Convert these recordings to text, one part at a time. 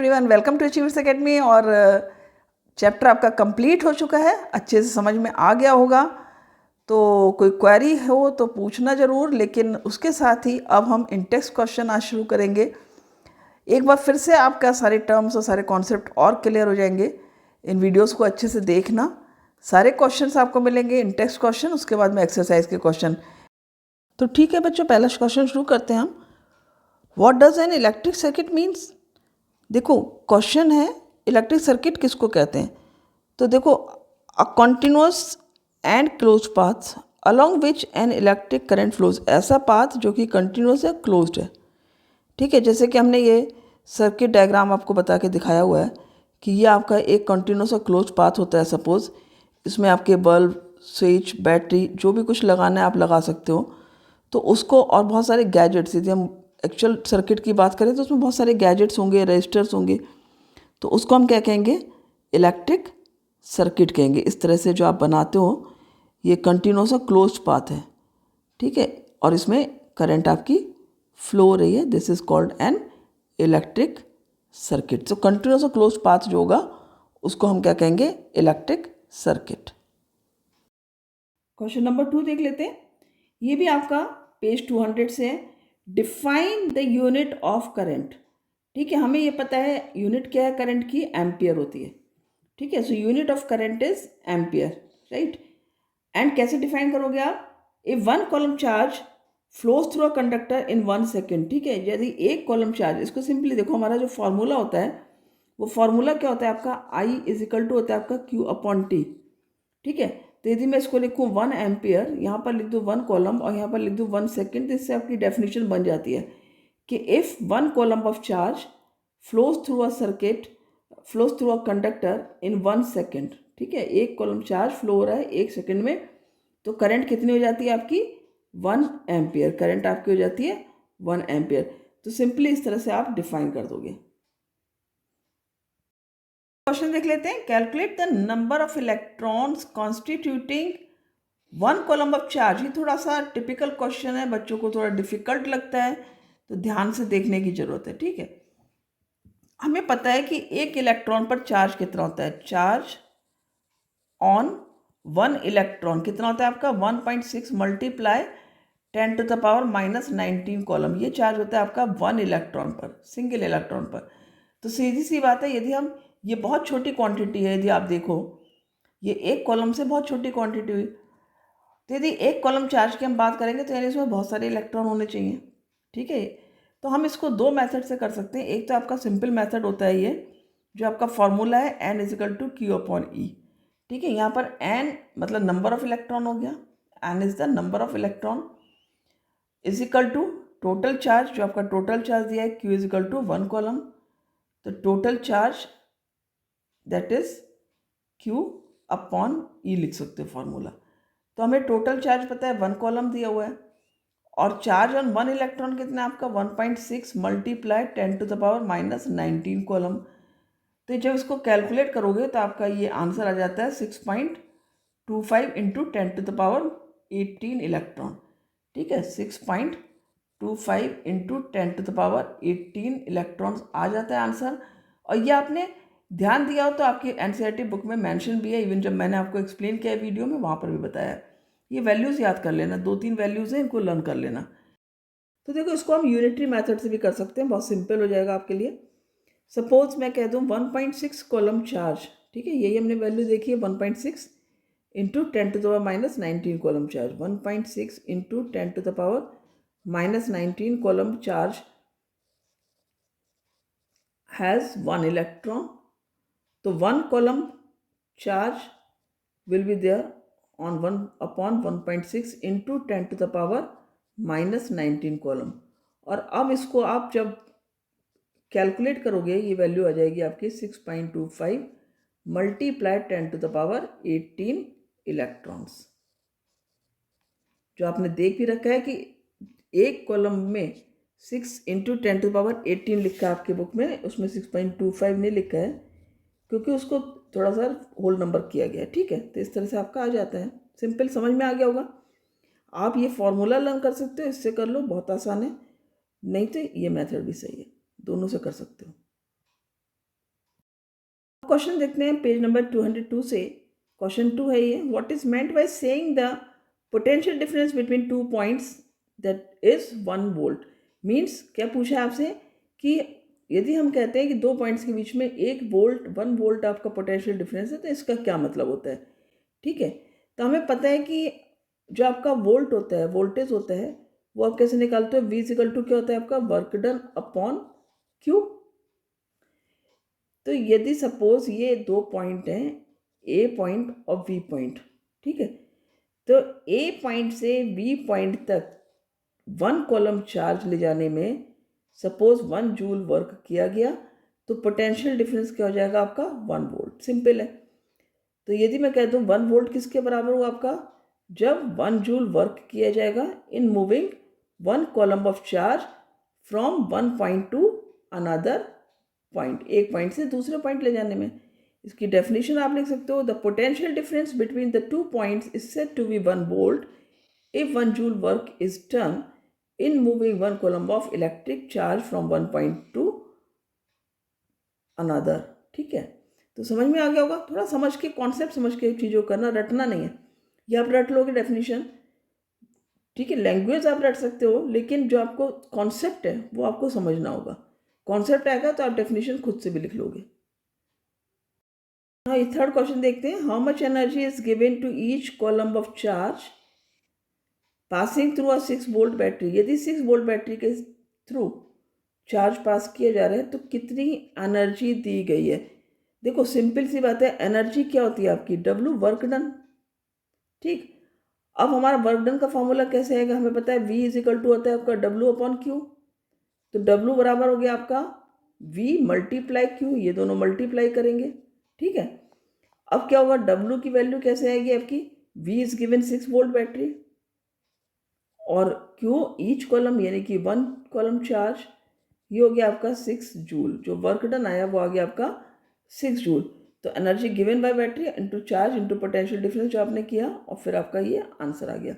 Everyone, welcome to Achievers Academy. और chapter आपका complete हो चुका है, अच्छे से समझ में आ गया होगा। तो कोई क्वेरी हो तो पूछना ज़रूर, लेकिन उसके साथ ही अब हम इंटेक्स्ट क्वेश्चन आज शुरू करेंगे। एक बार फिर से आपका सारे टर्म्स और सारे कॉन्सेप्ट और क्लियर हो जाएंगे। इन वीडियोस को अच्छे से देखना, सारे क्वेश्चंस आपको मिलेंगे, इंटेक्स्ट क्वेश्चन, उसके बाद में एक्सरसाइज के क्वेश्चन। तो ठीक है बच्चों, पहला क्वेश्चन शुरू करते हैं हम। What does an electric circuit means? देखो क्वेश्चन है इलेक्ट्रिक सर्किट किसको कहते हैं। तो देखो, a continuous and close path along which an electric current flows, ऐसा पाथ जो कि कंटिन्यूअस है, क्लोज्ड है। ठीक है, जैसे कि हमने ये सर्किट डायग्राम आपको बता के दिखाया हुआ है कि ये आपका एक कंटिन्यूअस और क्लोज पाथ होता है। सपोज इसमें आपके बल्ब, स्विच, बैटरी, जो भी कुछ लगाना है आप लगा सकते हो। तो उसको और बहुत सारे गैजेट्स, यदि हम एक्चुअल सर्किट की बात करें तो उसमें बहुत सारे गैजेट्स होंगे, रजिस्टर्स होंगे। तो उसको हम क्या कहेंगे? इलेक्ट्रिक सर्किट कहेंगे। इस तरह से जो आप बनाते हो, ये कंटिन्यूअस और क्लोज्ड पाथ है। ठीक है, और इसमें करंट आपकी फ्लो हो रही है। This is called an electric circuit. तो कंटिन्यूअस और क्लोज्ड पाथ जो होगा उसको हम क्या कहेंगे? Electric circuit. क्वेश्चन नंबर 2 देख लेते हैं। ये भी आपका पेज 200 से है। Define the unit of current. ठीक है, हमें ये पता है यूनिट क्या है करंट की, एम्पियर होती है। ठीक है, so unit of current is ampere, right. And कैसे डिफाइन करोगे आप? A one coulomb charge flows through a conductor in 1 second. ठीक है, यदि एक कॉलम चार्ज, इसको सिंपली देखो, हमारा जो फॉर्मूला होता है वो फॉर्मूला क्या होता है आपका? आई इज इक्वल टू होता है आपका क्यू अपॉन टी। ठीक है, तो यदि मैं इसको लिखूँ 1 एम्पियर, यहाँ पर लिख दूँ 1 कॉलम और यहाँ पर लिख दूँ 1 सेकेंड, तो इससे आपकी डेफिनेशन बन जाती है कि if 1 coulomb of charge flows through a circuit, flows through a conductor in 1 second. ठीक है, एक कॉलम चार्ज फ्लो हो रहा है 1 सेकेंड में, तो करंट कितनी हो जाती है आपकी? 1 एम्पियर। करंट आपकी हो जाती है 1 एम्पियर। तो सिंपली इस तरह से आप डिफाइन कर दोगे। क्वेश्चन देख लेते हैं। Calculate the number of electrons constituting 1 coulomb of charge. ये थोड़ा सा टिपिकल क्वेश्चन है, बच्चों को थोड़ा डिफिकल्ट लगता है, तो ध्यान से देखने की जरूरत है। ठीक है, हमें पता है कि एक इलेक्ट्रॉन पर चार्ज कितना होता है? चार्ज ऑन 1 इलेक्ट्रॉन कितना होता है आपका? 1.6 multiply 10 to the power -19 coulomb. ये चार्ज होता है आपका 1 इलेक्ट्रॉन पर, सिंगल इलेक्ट्रॉन पर। तो सीधी सी बात है, यदि हम, ये बहुत छोटी क्वांटिटी है, यदि आप देखो ये एक कॉलम से बहुत छोटी क्वांटिटी हुई, तो यदि एक कॉलम चार्ज की हम बात करेंगे तो यानी इसमें बहुत सारे इलेक्ट्रॉन होने चाहिए। ठीक है, तो हम इसको दो मेथड से कर सकते हैं। एक तो आपका सिंपल मेथड होता है, ये जो आपका फॉर्मूला है n equal to q upon e. ठीक है, यहाँ पर n मतलब नंबर ऑफ इलेक्ट्रॉन हो गया, n is the number of electron, equal to total charge, जो आपका टोटल चार्ज दिया है q इजिकल टू 1 कॉलम, तो total charge that is q upon e लिख सकते हो फॉर्मूला। तो हमें टोटल चार्ज पता है 1 कॉलम दिया हुआ है, और चार्ज ऑन 1 इलेक्ट्रॉन कितना है आपका? 1.6 multiply 10 to the power -19 coulomb. तो जब इसको कैलकुलेट करोगे तो आपका ये आंसर आ जाता है 6.25 into 10 to the power 18 electron. ठीक है, 6.25 into 10 to the power 18 electrons आ जाता है आंसर। और ये आपने ध्यान दिया हो तो आपकी एनसीईआरटी बुक में मेंशन भी है, इवन जब मैंने आपको एक्सप्लेन किया वीडियो में वहाँ पर भी बताया है। ये वैल्यूज़ याद कर लेना, 2-3 वैल्यूज़ हैं, इनको लर्न कर लेना। तो देखो, इसको हम यूनिटरी मेथड से भी कर सकते हैं, बहुत सिंपल हो जाएगा आपके लिए। सपोज मैं कह दूँ 1.6 कॉलम चार्ज। ठीक है, यही हमने वैल्यू देखी है, 1.6 into 10 to the power -19 coulomb charge. 1.6 into 10 to the power -19 coulomb charge has 1 electron. तो 1 coulomb charge will be there on 1 upon 1.6 into 10 to the power -19 column. और अब इसको आप जब कैलकुलेट करोगे, ये वैल्यू आ जाएगी आपकी 6.25 multiply 10 to the power 18 electrons. जो आपने देख भी रखा है कि एक कॉलम में 6 इंटू 10 टू पावर 18 लिखा है आपके बुक में, उसमें 6.25 नहीं लिखा है क्योंकि उसको थोड़ा सा होल नंबर किया गया है। ठीक है, तो इस तरह से आपका आ जाता है। सिंपल, समझ में आ गया होगा। आप ये फॉर्मूला लर्न कर सकते हो, इससे कर लो, बहुत आसान है। नहीं तो ये मेथड भी सही है, दोनों से कर सकते हो। क्वेश्चन देखते हैं पेज नंबर 202 से। क्वेश्चन 2 है ये, what is meant by saying the potential difference between 2 points that is 1 volt. Means क्या पूछा है आपसे कि यदि हम कहते हैं कि 2 पॉइंट्स के बीच में 1 वोल्ट आपका पोटेंशियल डिफरेंस है, तो इसका क्या मतलब होता है। ठीक है, तो हमें पता है कि जो आपका वोल्ट होता है, वोल्टेज होता है, वो आप कैसे निकालते हो, V इक्वल टू क्या होता है आपका, वर्क डन अपॉन Q। तो यदि सपोज ये 2 पॉइंट हैं, A पॉइंट और V पॉइंट, ठीक है, तो A पॉइंट से V पॉइंट तक 1 कॉलम चार्ज ले जाने में सपोज 1 जूल वर्क किया गया, तो पोटेंशियल डिफरेंस क्या हो जाएगा आपका, 1 वोल्ट। सिंपल है। तो यदि मैं कह दूँ 1 वोल्ट किसके बराबर हुआ आपका, जब 1 जूल वर्क किया जाएगा इन moving 1 coulomb of charge from 1 point to another point, एक पॉइंट से दूसरे पॉइंट ले जाने में। इसकी डेफिनेशन आप लिख सकते हो, the potential difference between the 2 points is said to be 1 volt if 1 joule work is done in moving 1 coulomb of electric charge from 1 point to another. ठीक है, तो समझ में आ गया होगा। थोड़ा समझ के, कॉन्सेप्ट समझ के चीज़ों करना, रटना नहीं है। ये आप रट लोगे डेफिनेशन, ठीक है, लैंग्वेज आप रट सकते हो, लेकिन जो आपको कॉन्सेप्ट है वो आपको समझना होगा। कॉन्सेप्ट आएगा तो आप डेफिनेशन खुद से भी लिख लोगे। हाँ, ये थर्ड क्वेश्चन देखते हैं। How much energy is given to each coulomb of charge passing through a 6 volt battery. यदि 6 वोल्ट बैटरी के थ्रू चार्ज पास किया जा रहा है तो कितनी एनर्जी दी गई है। देखो सिंपल सी बात है, एनर्जी क्या होती है आपकी, W वर्क डन। ठीक, अब हमारा वर्क डन का फॉर्मूला कैसे आएगा, हमें पता है V इज इक्वल टू होता है आपका W अपॉन Q। तो W बराबर हो गया आपका V मल्टीप्लाई Q, ये दोनों मल्टीप्लाई करेंगे। ठीक है, अब क्या होगा, W की वैल्यू कैसे आएगी आपकी, V is given 6 volt battery और Q ईच कॉलम यानी कि 1 कॉलम चार्ज, ये हो गया आपका 6 जूल। जो वर्क डन आया वो आ गया आपका 6 जूल। तो energy given by battery into charge into potential difference जो आपने किया, और फिर आपका ये आंसर आ गया।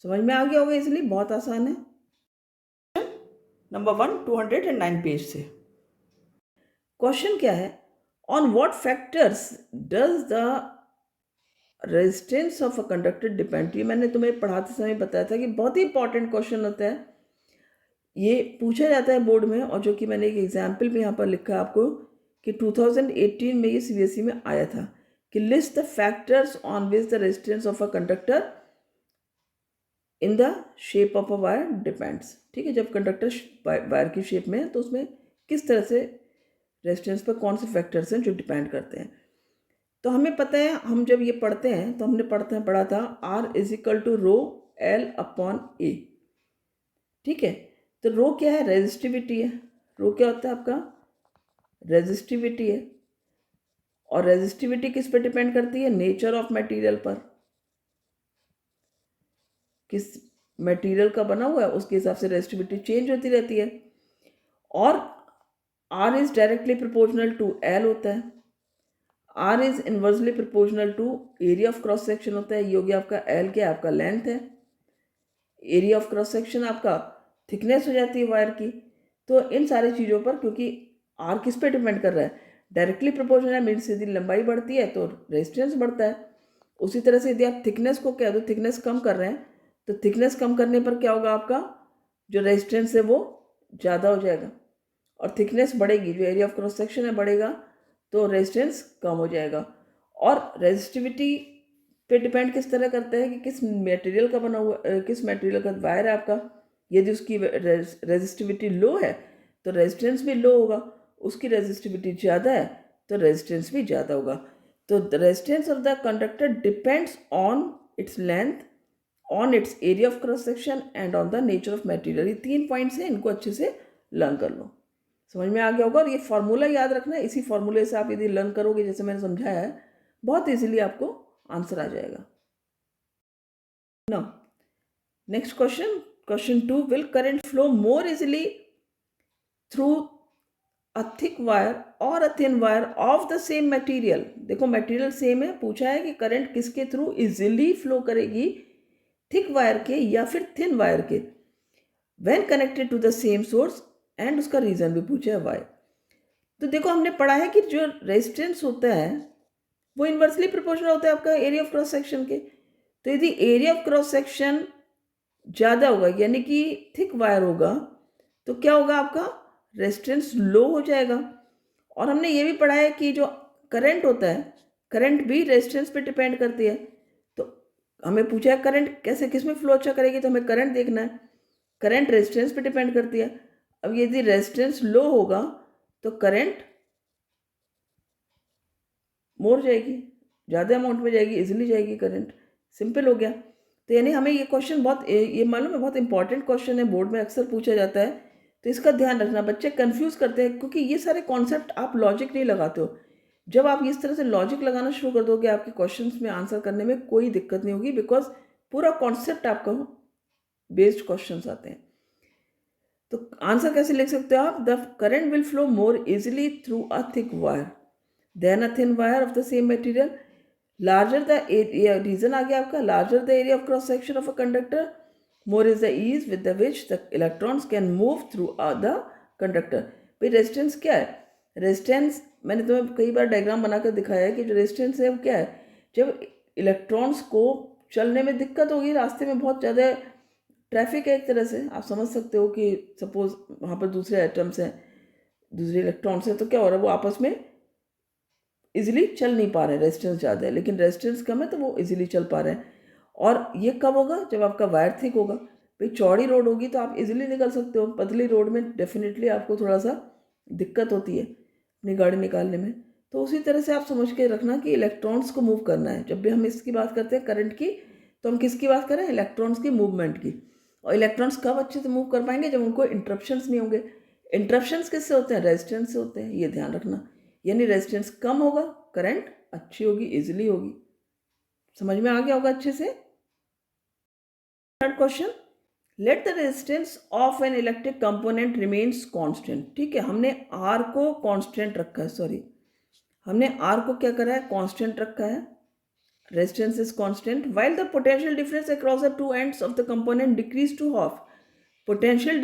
समझ में आ गया होगा, इसलिए बहुत आसान है। नंबर 1 209 पेज से क्वेश्चन क्या है, on what factors does the resistance of a conductor depend. ये मैंने तुम्हें पढ़ाते समय बताया था कि बहुत ही इंपॉर्टेंट क्वेश्चन होता है, ये पूछा जाता है बोर्ड में, और जो कि मैंने एक एग्जाम्पल भी यहाँ पर लिखा है आपको कि 2018 में ये CBSE में आया था कि list the factors on which the resistance of a conductor in the shape of a wire depends. ठीक है, जब कंडक्टर वायर की शेप में है तो उसमें किस तरह से रेजिस्टेंस पर कौन से फैक्टर्स हैं जो डिपेंड करते हैं। तो हमें पता है, हम जब ये पढ़ते हैं तो हमने पढ़ा था R is equal to rho L upon A। ठीक है, तो रो क्या है, रेजिस्टिविटी है। रो क्या होता है आपका, रेजिस्टिविटी है। और रेजिस्टिविटी किस पे डिपेंड करती है, नेचर ऑफ मटेरियल पर, किस मटेरियल का बना हुआ है उसके हिसाब से रेजिस्टिविटी चेंज होती रहती है। और R is directly proportional to L होता है। R is inversely proportional to area of cross section होता है। ये हो गया आपका L, क्या आपका लेंथ है। एरिया ऑफ क्रॉस सेक्शन आपका थिकनेस हो जाती है वायर की। तो इन सारी चीज़ों पर, क्योंकि R किस पे डिपेंड कर रहा है, डायरेक्टली प्रोपोर्शनल है, मीन्स यदि लंबाई बढ़ती है तो रेजिस्टेंस बढ़ता है। उसी तरह से यदि आप थिकनेस को कह दो, थिकनेस कम कर रहे हैं, तो थिकनेस कम करने पर क्या होगा, आपका जो रेजिस्टेंस है वो ज़्यादा हो जाएगा। और थिकनेस बढ़ेगी, जो एरिया ऑफ क्रॉस सेक्शन है बढ़ेगा, तो रेजिस्टेंस कम हो जाएगा। और रेजिस्टिविटी पे डिपेंड किस तरह करता है कि किस मटेरियल का बना हुआ, किस मटेरियल का वायर है आपका। यदि उसकी रेजिस्टिविटी लो है तो रेजिस्टेंस भी लो होगा, उसकी रेजिस्टिविटी ज़्यादा है तो रेजिस्टेंस भी ज़्यादा होगा। तो the resistance of the conductor depends on its length, on it's area of cross section and on the nature of material. ये 3 पॉइंट्स हैं, इनको अच्छे से लर्न कर लो। समझ में आ गया होगा। और ये फॉर्मूला याद रखना है, इसी फॉर्मूले से आप यदि लर्न करोगे जैसे मैंने समझाया है, बहुत इजीली आपको आंसर आ जाएगा। Now next question, question 2, will current flow more easily through a thick wire और a thin wire of the same material. देखो मटेरियल सेम है, पूछा है कि करंट किसके थ्रू इजीली फ्लो करेगी, थिक वायर के या फिर थिन वायर के, when connected to the same source, and उसका रीजन भी पूछा है वाई। तो देखो हमने पढ़ा है कि जो रेजिस्टेंस होता है वो इन्वर्सली प्रोपोर्शनल होता है आपका एरिया ऑफ क्रॉस सेक्शन के। तो यदि एरिया ऑफ क्रॉस सेक्शन ज़्यादा होगा यानी कि थिक वायर होगा तो क्या होगा, आपका रेजिस्टेंस लो हो जाएगा। और हमने ये भी पढ़ा है कि जो करंट होता है, करंट भी रेजिस्टेंस पे डिपेंड करती है। तो हमें पूछा है करंट कैसे किस में फ्लो अच्छा करेगी, तो हमें करंट देखना है। करंट रेजिस्टेंस पे डिपेंड करती है। अब यदि रेजिस्टेंस लो होगा तो करंट मोर जाएगी, ज़्यादा अमाउंट में जाएगी, इजीली जाएगी करंट। सिंपल हो गया। तो यानी हमें ये क्वेश्चन बहुत ये मालूम है बहुत इंपॉर्टेंट क्वेश्चन है, बोर्ड में अक्सर पूछा जाता है। तो इसका ध्यान रखना, बच्चे कंफ्यूज करते हैं क्योंकि ये सारे कॉन्सेप्ट आप लॉजिक नहीं लगाते हो। जब आप इस तरह से लॉजिक लगाना शुरू कर दोगे आपके क्वेश्चंस में आंसर करने में कोई दिक्कत नहीं होगी, बिकॉज पूरा कॉन्सेप्ट आपका बेस्ड क्वेश्चंस आते हैं। तो आंसर कैसे लिख सकते हो आप, the current will flow more easily through a thick wire than a thin wire of the same material. Larger the area, reason आ गया आपका, larger the area of cross section of a conductor more is the ease with the which the electrons can move through the conductor. भाई resistance क्या है, resistance मैंने तुम्हें कई बार diagram बनाकर दिखाया है कि जो रेजिस्टेंस है वो क्या है, जब इलेक्ट्रॉन्स को चलने में दिक्कत होगी, रास्ते में बहुत ज़्यादा ट्रैफिक है, एक तरह से आप समझ सकते हो कि सपोज वहाँ पर दूसरे एटम्स हैं, दूसरे इलेक्ट्रॉन्स हैं, तो क्या हो रहा है वो आपस में इजीली चल नहीं पा रहे हैं। रेजिस्टेंस ज़्यादा है लेकिन रेजिस्टेंस कम है तो वो इजीली चल पा रहे हैं। और ये कब होगा, जब आपका वायर थिक होगा। भाई चौड़ी रोड होगी तो आप इजीली निकल सकते हो, पतली रोड में डेफिनेटली आपको थोड़ा सा दिक्कत होती है अपनी गाड़ी निकालने में। तो उसी तरह से आप समझ के रखना कि इलेक्ट्रॉन्स को मूव करना है। जब भी हम इसकी बात करते हैं करंट की, तो हम किसकी बात करें, इलेक्ट्रॉन्स की मूवमेंट की। और इलेक्ट्रॉन्स कब अच्छे से मूव कर पाएंगे, जब उनको इंटरप्शंस नहीं होंगे। इंटरप्शंस किससे होते हैं, रेजिस्टेंस से होते हैं, ये ध्यान रखना। यानी रेजिस्टेंस कम होगा, करंट अच्छी होगी, इजीली होगी। समझ में आ गया होगा अच्छे से। Third question, let the resistance of an electric component remains constant. ठीक है, हमने आर को कांस्टेंट रखा है, सॉरी हमने आर को क्या करा है, कांस्टेंट रखा है। Resistance is constant while the potential difference across the two ends of the component decreases to half. Potential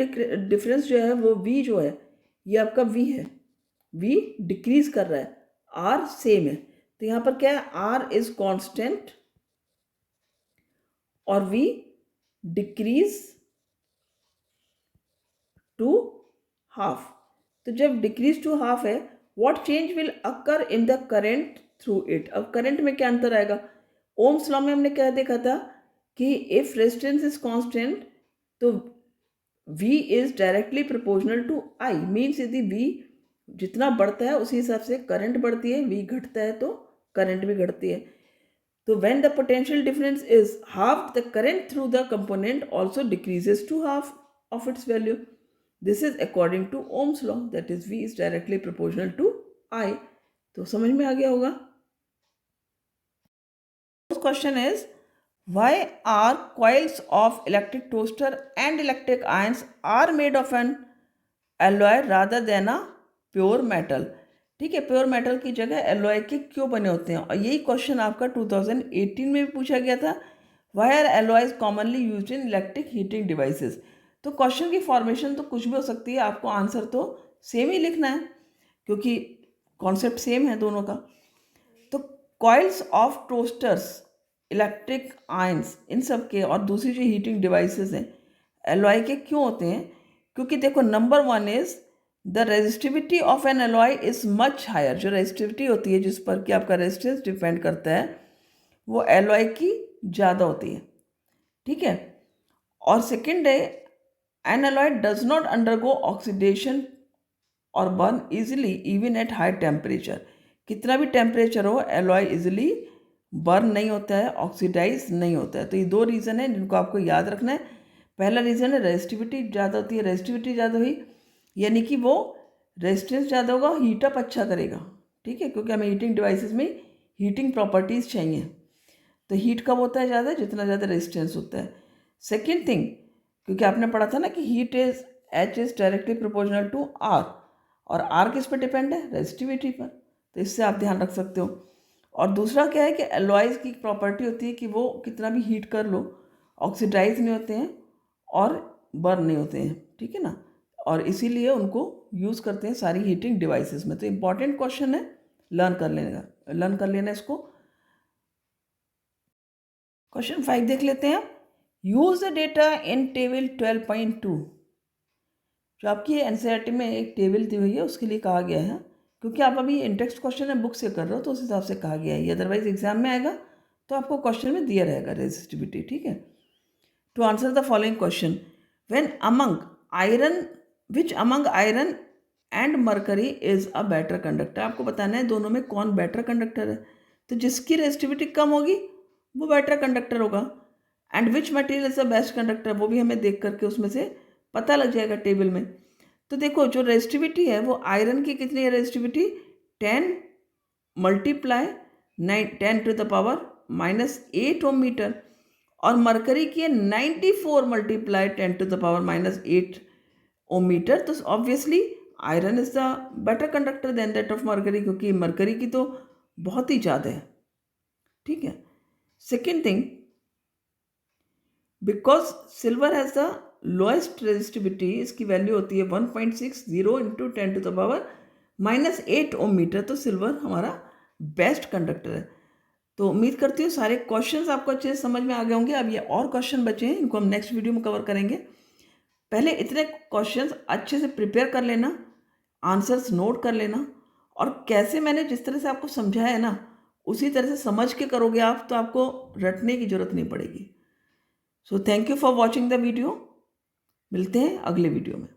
difference जो है वो वी जो है, ये आपका वी है, वी डिक्रीज कर रहा है, आर सेम है। तो यहाँ पर क्या है, आर इज कांस्टेंट और वी डिक्रीज टू हाफ। तो जब डिक्रीज टू हाफ है, what change will occur in the current through it. अब करंट में क्या अंतर आएगा, ओम्स लॉ में हमने क्या देखा था कि इफ रेजिस्टेंस इज कांस्टेंट तो V is directly proportional to I, means यदि V जितना बढ़ता है उसी हिसाब से करंट बढ़ती है, V घटता है तो करंट भी घटती है। तो when the potential difference is half, the current through the component also decreases to half of its value. This is according to Ohm's law, that is V is directly proportional to I. तो समझ में आ गया होगा। First question is, why are coils of electric toaster and electric irons are made of an alloy rather than a pure metal। ठीक है, pure metal की जगह alloy के क्यों बने होते हैं। और यही क्वेश्चन आपका 2018 में भी पूछा गया था, why are alloys commonly used in electric heating devices. तो क्वेश्चन की फॉर्मेशन तो कुछ भी हो सकती है, आपको आंसर तो सेम ही लिखना है क्योंकि कॉन्सेप्ट सेम है दोनों का। तो coils of toasters, electric irons, इन सब के और दूसरी जो हीटिंग डिवाइसेस हैं एलॉय के क्यों होते हैं, क्योंकि देखो number one is the resistivity of an alloy is much higher. जो रेजिस्टिविटी होती है जिस पर कि आपका रेजिस्टेंस डिपेंड करता है वो एलॉय की ज़्यादा होती है। ठीक है, और सेकेंड है an alloy does not undergo oxidation और burn easily even at high temperature. कितना भी टेम्परेचर हो एलॉय इजिली बर्न नहीं होता है, ऑक्सीडाइज नहीं होता है। तो ये दो रीज़न है जिनको आपको याद रखना है। पहला रीज़न है रेजिस्टिविटी ज़्यादा होती है, रेजिस्टिविटी ज़्यादा हुई यानी कि वो रेजिस्टेंस ज़्यादा होगा, हीटअप अच्छा करेगा। ठीक है, क्योंकि हमें हीटिंग डिवाइसेस में हीटिंग प्रॉपर्टीज़ चाहिए। तो हीट कब होता है ज़्यादा, जितना ज़्यादा रेजिस्टेंस होता है। सेकेंड थिंग, क्योंकि आपने पढ़ा था ना कि heat is H is directly proportional to R, और आर किस पर डिपेंड है, रेजिस्टिविटी पर। तो इससे आप ध्यान रख सकते हो। और दूसरा क्या है कि एलॉयज़ की प्रॉपर्टी होती है कि वो कितना भी हीट कर लो ऑक्सीडाइज नहीं होते हैं और बर्न नहीं होते हैं। ठीक है ना, और इसीलिए उनको यूज़ करते हैं सारी हीटिंग डिवाइसेस में। तो इम्पॉर्टेंट क्वेश्चन है, लर्न कर लेना इसको। क्वेश्चन 5 देख लेते हैं। Use the data in table 12.2। जो आपकी एनसीईआरटी में एक टेबल दी हुई है उसके लिए कहा गया है, क्योंकि आप अभी इंटेक्स्ट क्वेश्चन है बुक से कर रहे हो तो उस हिसाब से कहा गया है। अदरवाइज एग्जाम में आएगा तो आपको क्वेश्चन में दिया रहेगा रेजिस्टिविटी, ठीक है। To answer the following question, when among iron, which among iron and mercury is a better conductor. आपको बताना है दोनों में कौन बेटर कंडक्टर है। तो जिसकी रेजिस्टिविटी कम होगी वो बेटर कंडक्टर होगा। And which material is the best conductor, वो भी हमें देख करके उसमें से पता लग जाएगा टेबल में। तो देखो जो रेजिस्टिविटी है वो आयरन की कितनी है resistivity, 10 multiply 10 to the power -8 ohm metre, और मरकरी की है 94 multiply 10 to the power -8 ohm metre. तो obviously iron is the better conductor than that of mercury, क्योंकि मरकरी की तो बहुत ही ज़्यादा है, ठीक है। Second thing, because silver has the lowest resistivity, इसकी वैल्यू होती है 1.60 into 10 to the power -8 ohm metre. तो सिल्वर हमारा बेस्ट कंडक्टर है। तो उम्मीद करती हूँ सारे क्वेश्चंस आपको अच्छे से समझ में आ गए होंगे। अब ये और क्वेश्चन बचे हैं, इनको हम नेक्स्ट वीडियो में कवर करेंगे। पहले इतने क्वेश्चंस अच्छे से प्रिपेयर कर लेना, आंसर्स नोट कर लेना, और कैसे मैंने जिस तरह से आपको समझाया है ना उसी तरह से समझ के करोगे आप तो आपको रटने की ज़रूरत नहीं पड़ेगी। So thank you for watching the video. मिलते हैं अगले वीडियो में।